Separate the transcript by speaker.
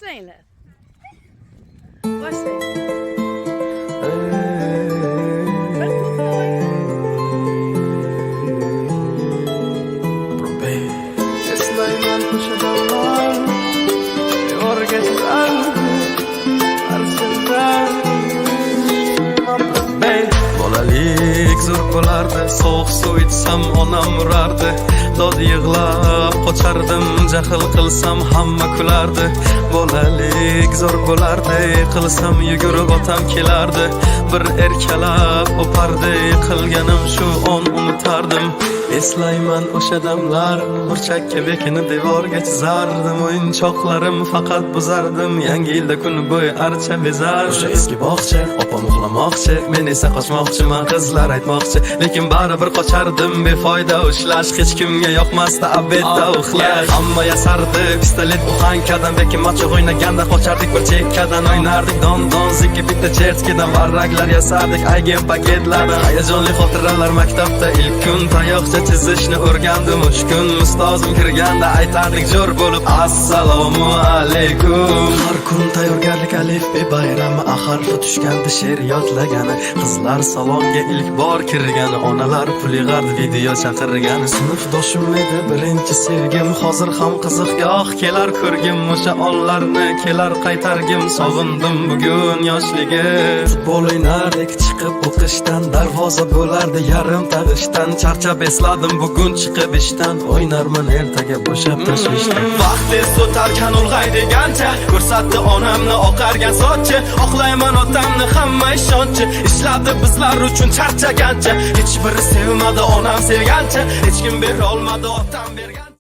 Speaker 1: Başlayın. Başlayın.
Speaker 2: Eslayman o'sha damlar devorga chizardi arsendan bolalik zo'r bo'lardi, sovuq suv ichsam onam urardi, dod yig'lab qochardim, jahl qilsam hamma kulardi. Bolalik zo'r bo'lardi, qilsam yugurib otam kelardi, bir erkalab o'pardi, qilganim shu on unutardim. Eslayman o'sha damlar, burchakka bekini devorga chizardim, o'yinchoqlarim faqat buzardim, yangi yilda kun bo'yi archa bezar. O'sha eski bog'cha, opam uxlamoqchi, men esa qochmoqchiman, qizlar aytmoqchi, lekin baribir qochardim, befoyda ushlash, hech kimga yoqmasdi abedda uxlash. Hamma yasardi, pistolet uxankadan, bekin machoq o'ynaganda qochardik, bir chekkadan o'ynardik, don zikki bitta chertkidan varraklar yasardik, aygen paketlardan. Hayajonli xotiralar maktabda ilk kun, tayoqcha chizishni o'rgandim uch kun, ustozim kirganda aytardik jo'r bo'lib assalomu alaykum. Har kun tayyorgarlik alifbe bayrami, harfi tushganda she'r yodlagani, qizlar salonga ilk bor kirgani, onalar pul yig'ardi, video chaqirgani. Sinfdoshim edi birinchi sevgim, hozir ham qiziqgoh kelar ko'rgim, o'sha onlarni kelar qaytargim, sog'indim bugun yoshligim. Futbol o'ynardik chiqib o'qishdan, darvoza bo'lardi yarim tag'ishdan, charchab esladim bugun chiqib ishdan, o'ynarman ertaga bo'shab tashvishdan. Vaqt tez o'tarkan ulg'ay degancha, ko'rsatdi onamni oqargan sochi, oqlayman otamni hamma ishonchi, ishladi bizlar uchun charchagancha, hech biri sevmadi onam sevgancha, hech kim bera olmadi otam bergan.